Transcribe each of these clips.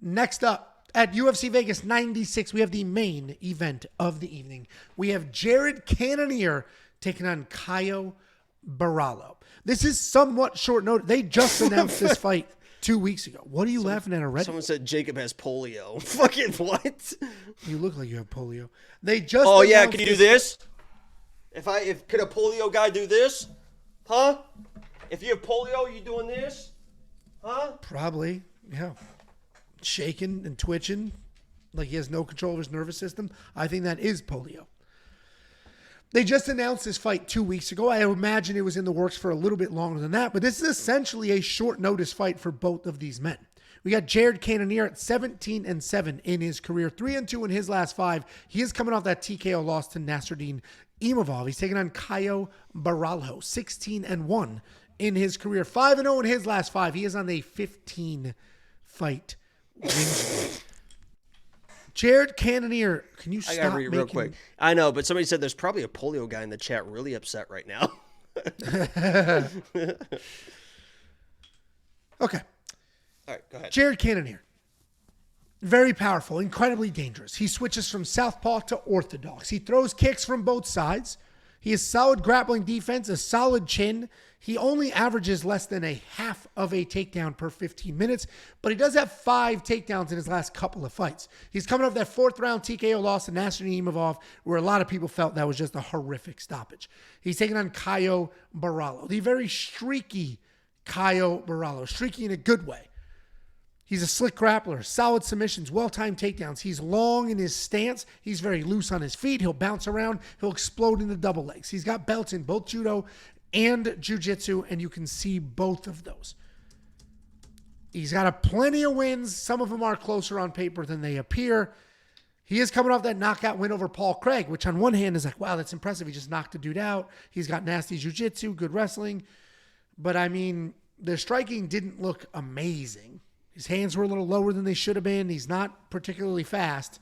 Next up, at UFC Vegas 96, we have the main event of the evening. We have Jared Cannonier taking on Caio Borralho. This is somewhat short notice. They just announced this fight 2 weeks ago. What are you laughing at already? Someone said Jacob has polio. Fucking what? You look like you have polio. They just Oh yeah, can you do this? Could a polio guy do this? Huh? If you have polio, you doing this? Huh? Probably, yeah. Shaking and twitching like he has no control of his nervous system. I think that is polio. They just announced this fight 2 weeks ago. I imagine it was in the works for a little bit longer than that, but this is essentially a short notice fight for both of these men. We got Jared Cannonier at 17-7 in his career, 3-2 in his last 5. He is coming off that TKO loss to Nasruddin Imavov. He's taking on Caio Borralho, 16-1 in his career, 5-0 in his last 5. He is on a 15-fight win streak. Jared Cannonier, can you stop? I gotta read real quick. I know, but somebody said there's probably a polio guy in the chat really upset right now. Okay. All right, go ahead. Jared Cannonier, very powerful, incredibly dangerous. He switches from southpaw to orthodox. He throws kicks from both sides. He has solid grappling defense, a solid chin. He only averages less than a half of a takedown per 15 minutes, but he does have 5 takedowns in his last couple of fights. He's coming off that 4th round TKO loss to Nasruddin Imavov, where a lot of people felt that was just a horrific stoppage. He's taking on Caio Borralho, the very streaky Caio Borralho, streaky in a good way. He's a slick grappler, solid submissions, well-timed takedowns. He's long in his stance. He's very loose on his feet. He'll bounce around. He'll explode into double legs. He's got belts in both judo and jiu-jitsu, and you can see both of those. He's got a plenty of wins. Some of them are closer on paper than they appear. He is coming off that knockout win over Paul Craig, which on one hand is like, wow, that's impressive. He just knocked a dude out. He's got nasty jiu-jitsu, good wrestling. But, I mean, the striking didn't look amazing. His hands were a little lower than they should have been. He's not particularly fast,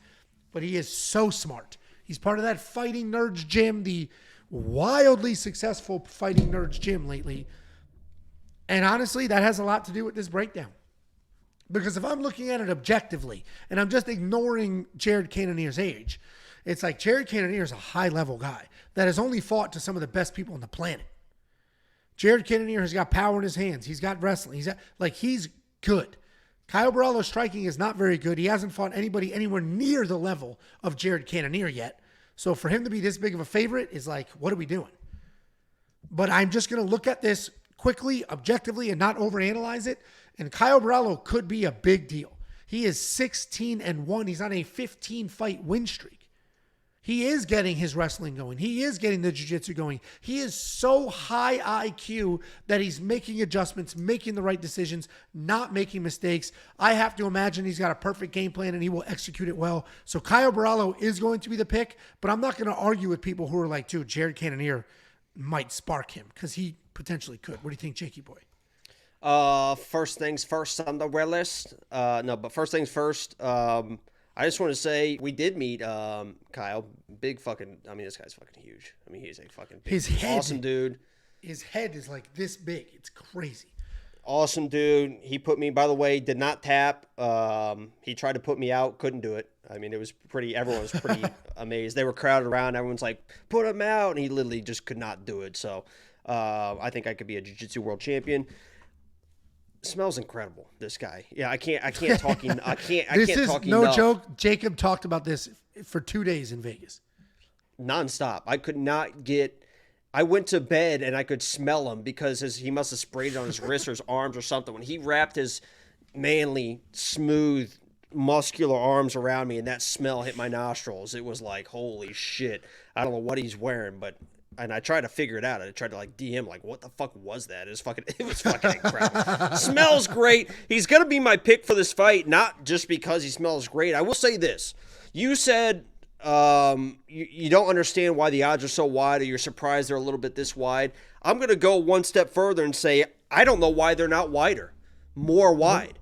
but he is so smart. He's part of that Fighting Nerds gym, the wildly successful Fighting Nerds gym lately. And honestly, that has a lot to do with this breakdown. Because if I'm looking at it objectively, and I'm just ignoring Jared Cannonier's age, it's like Jared Cannonier is a high-level guy that has only fought to some of the best people on the planet. Jared Cannonier has got power in his hands. He's got wrestling. He's good. Caio Borralho's striking is not very good. He hasn't fought anybody anywhere near the level of Jared Cannonier yet. So for him to be this big of a favorite is like, what are we doing? But I'm just going to look at this quickly, objectively, and not overanalyze it. And Caio Borralho could be a big deal. He is 16-1. He's on a 15-fight win streak. He is getting his wrestling going. He is getting the jiu-jitsu going. He is so high IQ that he's making adjustments, making the right decisions, not making mistakes. I have to imagine he's got a perfect game plan and he will execute it well. So Caio Borralho is going to be the pick, but I'm not going to argue with people who are like, dude, Jared Cannonier might spark him because he potentially could. What do you think, Jakey boy? First things first on the red list. First things first. I just want to say we did meet Kyle. This guy's fucking huge. I mean, he's a fucking big, awesome dude. His head is like this big. It's crazy. Awesome dude. He put me, by the way, did not tap. He tried to put me out, couldn't do it. I mean, everyone was pretty amazed. They were crowded around. Everyone's like, put him out. And he literally just could not do it. So I think I could be a jiu-jitsu world champion. Smells incredible, this guy. Yeah, I can't talk enough. This is no joke. Jacob talked about this for 2 days in Vegas. Nonstop. I went to bed and I could smell him because he must have sprayed it on his wrists or his arms or something. When he wrapped his manly, smooth, muscular arms around me and that smell hit my nostrils, it was like, holy shit. I don't know what he's wearing, and I tried to figure it out. I tried to DM, what the fuck was that? It was fucking incredible. Smells great. He's going to be my pick for this fight, not just because he smells great. I will say this. You said you don't understand why the odds are so wide, or you're surprised they're a little bit this wide. I'm going to go one step further and say, I don't know why they're not wider, more wide.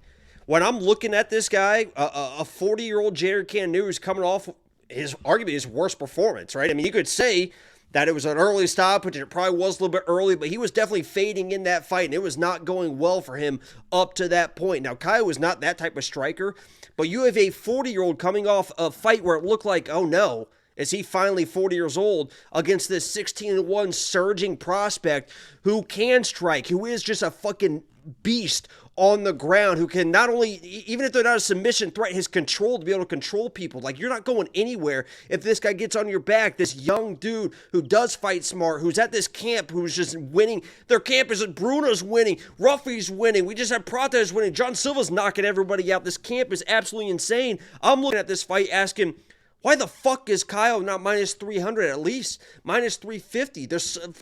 When I'm looking at this guy, a 40-year-old Jared Cannonier who's coming off arguably his worst performance, right? I mean, you could say that it was an early stoppage, and it probably was a little bit early, but he was definitely fading in that fight, and it was not going well for him up to that point. Now, Caio was not that type of striker, but you have a 40-year-old coming off a fight where it looked like, oh no, is he finally 40 years old against this 16-1 surging prospect who can strike, who is just a fucking beast on the ground, who can not only, even if they're not a submission threat, his control to be able to control people. Like, you're not going anywhere if this guy gets on your back, this young dude who does fight smart, who's at this camp, who's just winning. Their camp is Bruno's winning, Ruffy's winning, we just have Prates winning, John Silva's knocking everybody out. This camp is absolutely insane. I'm looking at this fight asking, why the fuck is Caio not minus 300 at least? Minus 350.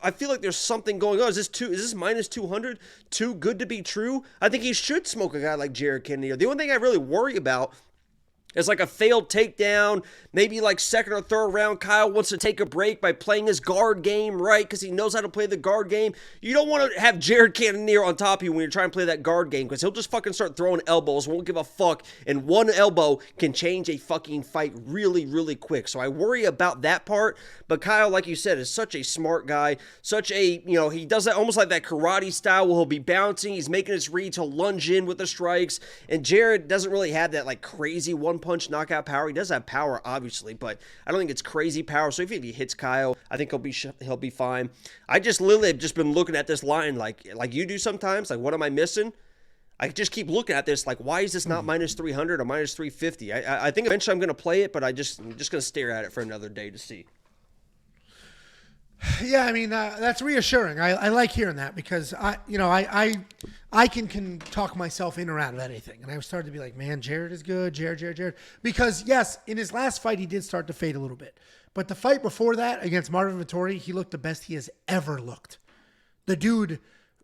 I feel like there's something going on. Is this minus 200 too good to be true? I think he should smoke a guy like Jared Cannonier. The only thing I really worry about is like a failed takedown, maybe like second or third round. Caio wants to take a break by playing his guard game right because he knows how to play the guard game. You don't want to have Jared Cannonier on top of you when you're trying to play that guard game because he'll just fucking start throwing elbows, won't give a fuck, and one elbow can change a fucking fight really, really quick. So I worry about that part. But Caio, like you said, is such a smart guy, such a, he does that almost like that karate style where he'll be bouncing, he's making his reads, he'll lunge in with the strikes, and Jared doesn't really have that like crazy one-punch knockout power. He does have power, obviously, but I don't think it's crazy power. So if he hits Caio, I think he'll be fine. I just literally have just been looking at this line like you do sometimes. Like, what am I missing? I just keep looking at this like, why is this not minus 300 or minus 350? I think eventually I'm going to play it, but I'm just going to stare at it for another day to see. Yeah, I mean, that's reassuring. I like hearing that because I can talk myself in or out of anything. And I started to be like, man, Jared is good. Jared. Because, yes, in his last fight, he did start to fade a little bit. But the fight before that against Marvin Vettori, he looked the best he has ever looked. The dude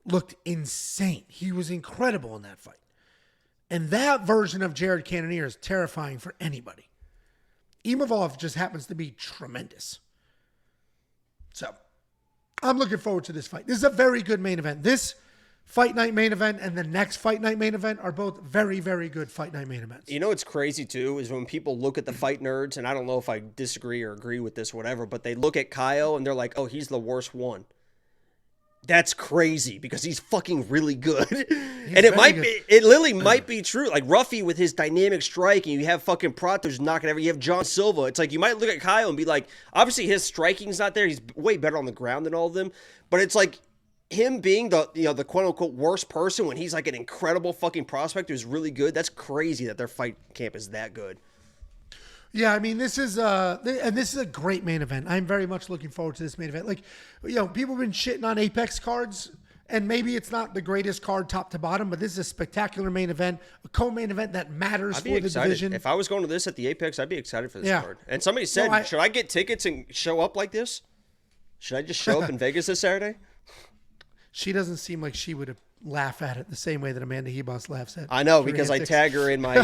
looked insane. He was incredible in that fight. And that version of Jared Cannonier is terrifying for anybody. Imavov just happens to be tremendous. So, I'm looking forward to this fight. This is a very good main event. This fight night main event and the next fight night main event are both very, very good fight night main events. You know what's crazy, too, is when people look at the fight nerds, and I don't know if I disagree or agree with this, whatever, but they look at Caio and they're like, oh, he's the worst one. That's crazy because he's fucking really good. And it literally might be true. Like Ruffy with his dynamic striking, you have fucking Prato who's knocking everything. You have John Silva. It's like you might look at Caio and be like, obviously his striking's not there. He's way better on the ground than all of them. But it's like him being the quote unquote worst person when he's like an incredible fucking prospect who's really good. That's crazy that their fight camp is that good. Yeah, I mean, this is a great main event. I'm very much looking forward to this main event. Like, people have been shitting on Apex cards, and maybe it's not the greatest card top to bottom, but this is a spectacular main event, a co-main event that matters for the division. If I was going to this at the Apex, I'd be excited for this card. And somebody said, should I get tickets and show up like this? Should I just show up in Vegas this Saturday? She doesn't seem like she would laugh at it the same way that Amanda Hebos laughs at it. I know, because I tagged her in my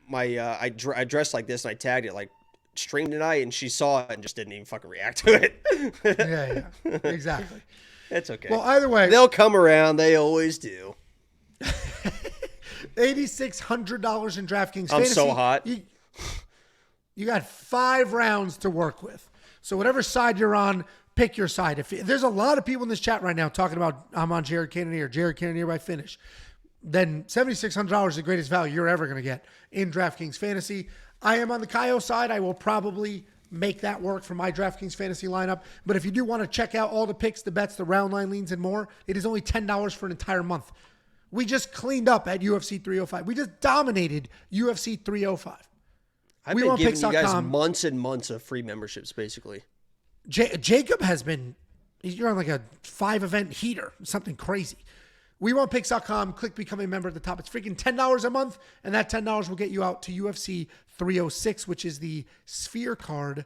I dressed like this and I tagged it like stream tonight and she saw it and just didn't even fucking react to it. yeah, exactly. It's okay. Well, either way, they'll come around. They always do. $8,600 in DraftKings I'm Fantasy. so hot. You got 5 rounds to work with. So whatever side you're on, pick your side. If there's a lot of people in this chat right now talking about I'm on Jared Cannonier by finish, then $7,600 is the greatest value you're ever going to get in DraftKings Fantasy. I am on the Caio side. I will probably make that work for my DraftKings Fantasy lineup. But if you do want to check out all the picks, the bets, the round line leans, and more, it is only $10 for an entire month. We just cleaned up at UFC 305. We just dominated UFC 305. I've been giving you guys months and months of free memberships, basically. Jacob has been, you're on like a 5-event heater, something crazy. WeWantPicks.com, click become a member at the top. It's freaking $10 a month, and that $10 will get you out to UFC 306, which is the Sphere card